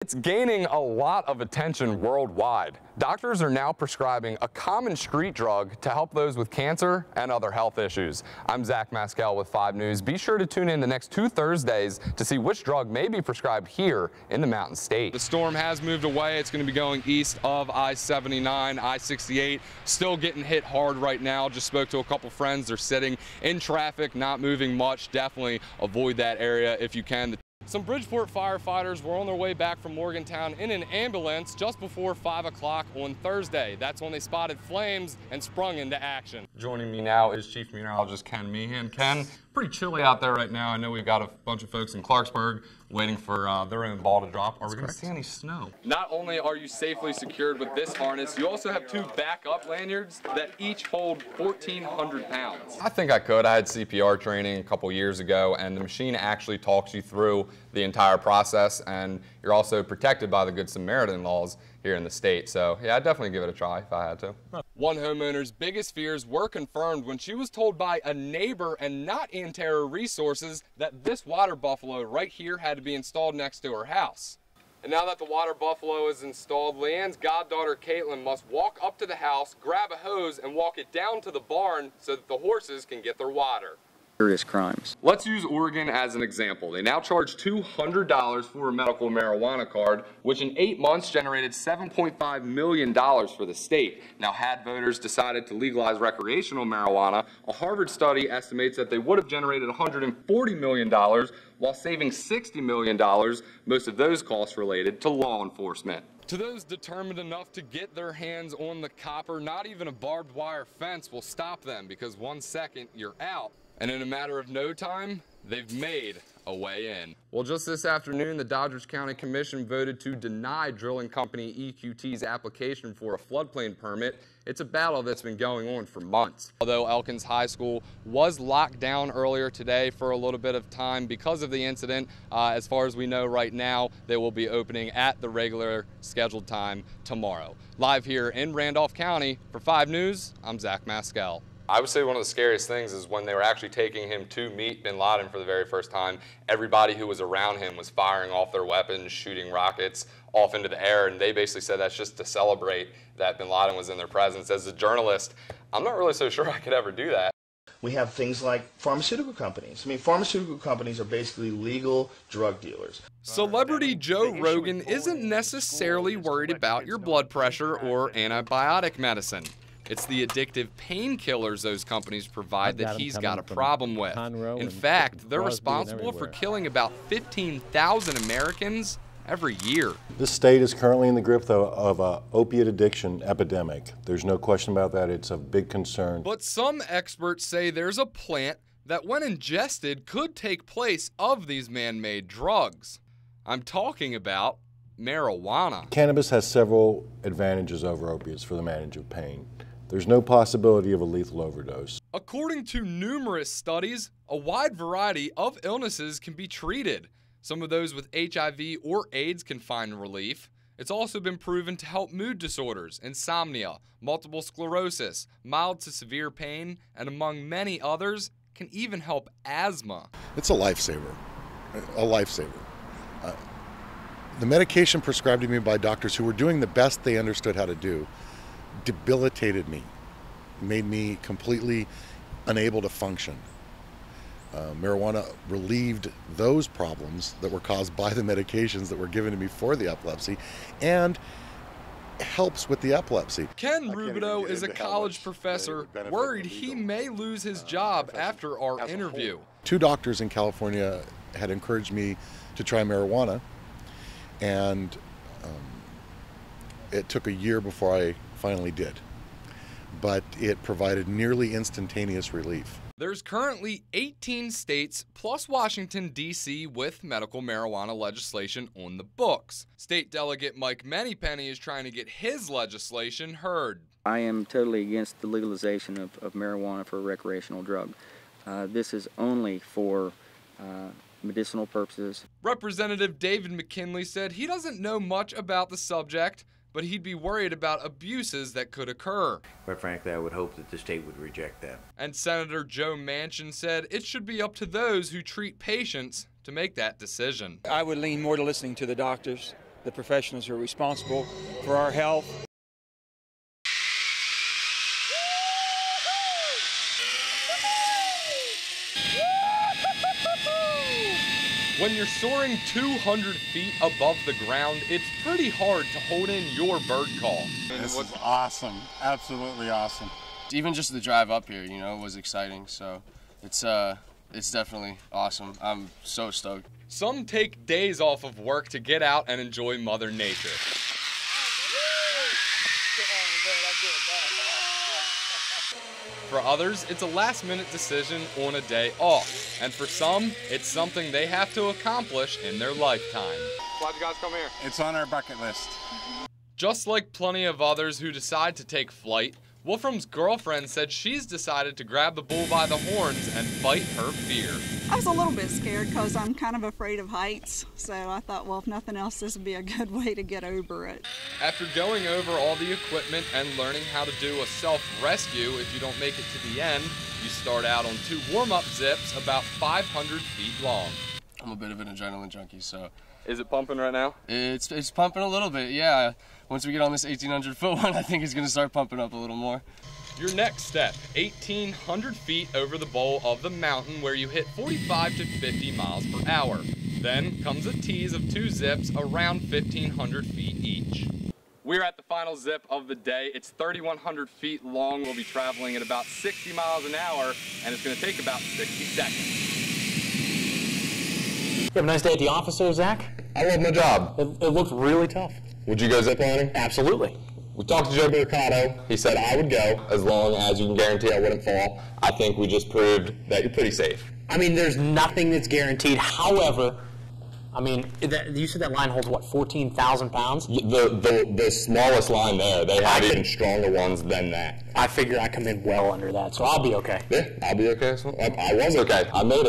It's gaining a lot of attention worldwide. Doctors are now prescribing a common street drug to help those with cancer and other health issues. I'm Zach Maskell with 5 News. Be sure to tune in the next 2 Thursdays to see which drug may be prescribed here in the Mountain State. The storm has moved away. It's going to be going east of I-79, I-68. Still getting hit hard right now. Just spoke to a couple friends. They're sitting in traffic, not moving much. Definitely avoid that area if you can. Some Bridgeport firefighters were on their way back from Morgantown in an ambulance just before 5 o'clock on Thursday. That's when they spotted flames and sprung into action. Joining me now is Chief Meteorologist Ken Meehan. Ken, pretty chilly out there right now. I know we've got a bunch of folks in Clarksburg waiting for their own ball to drop. Are we going to see any snow? Not only are you safely secured with this harness, you also have 2 backup lanyards that each hold 1,400 pounds. I think I could. I had CPR training a couple years ago, and the machine actually talks you through the entire process, and you're also protected by the Good Samaritan laws here in the state. So yeah, I'd definitely give it a try if I had to. One homeowner's biggest fears were confirmed when she was told by a neighbor and not Terror Resources that this water buffalo right here had to be installed next to her house. And now that the water buffalo is installed, Leanne's goddaughter Caitlin must walk up to the house, grab a hose, and walk it down to the barn so that the horses can get their water. Serious crimes. Let's use Oregon as an example. They now charge $200 for a medical marijuana card, which in 8 months generated $7.5 million for the state. Now, had voters decided to legalize recreational marijuana, a Harvard study estimates that they would have generated $140 million while saving $60 million, most of those costs related to law enforcement. To those determined enough to get their hands on the copper, not even a barbed wire fence will stop them, because 1 second you're out. And in a matter of no time, they've made a way in. Well, just this afternoon, the Doddridge County Commission voted to deny drilling company EQT's application for a floodplain permit. It's a battle that's been going on for months. Although Elkins High School was locked down earlier today for a little bit of time because of the incident, as far as we know right now, they will be opening at the regular scheduled time tomorrow. Live here in Randolph County, for 5 News, I'm Zach Maskell. I would say one of the scariest things is when they were actually taking him to meet bin Laden for the very first time, everybody who was around him was firing off their weapons, shooting rockets off into the air, and they basically said that's just to celebrate that bin Laden was in their presence. As a journalist, I'm not really so sure I could ever do that. We have things like pharmaceutical companies. I mean, pharmaceutical companies are basically legal drug dealers. Celebrity Joe Rogan isn't necessarily worried about your blood pressure or antibiotic medicine. It's the addictive painkillers those companies provide that he's got a problem with. In fact, they're responsible for killing about 15,000 Americans every year. This state is currently in the grip, though, of an opiate addiction epidemic. There's no question about that. It's a big concern. But some experts say there's a plant that, when ingested, could take place of these man-made drugs. I'm talking about marijuana. Cannabis has several advantages over opiates for the management of pain. There's no possibility of a lethal overdose. According to numerous studies, a wide variety of illnesses can be treated. Some of those with HIV or AIDS can find relief. It's also been proven to help mood disorders, insomnia, multiple sclerosis, mild to severe pain, and among many others, can even help asthma. It's a lifesaver, a lifesaver. The medication prescribed to me by doctors who were doing the best they understood how to do debilitated me, made me completely unable to function. Marijuana relieved those problems that were caused by the medications that were given to me for the epilepsy, and helps with the epilepsy. Ken Rubidoux is a college professor worried he may lose his job after our interview. 2 doctors in California had encouraged me to try marijuana, and it took a year before I finally did, but it provided nearly instantaneous relief. There's currently 18 states plus Washington, D.C. with medical marijuana legislation on the books. State Delegate Mike Manypenny is trying to get his legislation heard. I am totally against the legalization of marijuana for a recreational drug. This is only for medicinal purposes. Representative David McKinley said he doesn't know much about the subject, but he'd be worried about abuses that could occur. Quite frankly, I would hope that the state would reject that. And Senator Joe Manchin said it should be up to those who treat patients to make that decision. I would lean more to listening to the doctors the professionals who are responsible for our health. When you're soaring 200 feet above the ground, it's pretty hard to hold in your bird call. This is awesome, absolutely awesome. Even just the drive up here, you know, was exciting. So it's definitely awesome. I'm so stoked. Some take days off of work to get out and enjoy Mother Nature. For others, it's a last-minute decision on a day off. And for some, it's something they have to accomplish in their lifetime. Why'd you guys come here? It's on our bucket list. Just like plenty of others who decide to take flight, Wolfram's girlfriend said she's decided to grab the bull by the horns and fight her fear. I was a little bit scared because I'm kind of afraid of heights, so I thought, well, if nothing else, this would be a good way to get over it. After going over all the equipment and learning how to do a self-rescue if you don't make it to the end, you start out on 2 warm-up zips about 500 feet long. I'm a bit of an adrenaline junkie, so. Is it pumping right now? It's pumping a little bit, yeah. Once we get on this 1,800-foot one, I think it's going to start pumping up a little more. Your next step, 1,800 feet over the bowl of the mountain where you hit 45 to 50 miles per hour. Then comes a tease of 2 zips around 1,500 feet each. We're at the final zip of the day. It's 3,100 feet long. We'll be traveling at about 60 miles an hour, and it's going to take about 60 seconds. You have a nice day at the office there, Zach? I love my job. It looks really tough. Would you go ziplining? Absolutely. We talked to Joe Mercado. He said I would go as long as you can guarantee I wouldn't fall. I think we just proved that you're pretty safe. I mean, there's nothing that's guaranteed. However, I mean, you said that line holds, what, 14,000 pounds? The smallest line there, they have even stronger ones than that. I figure I come in well under that, so I'll be okay. Yeah, I'll be okay. I was okay. I made it.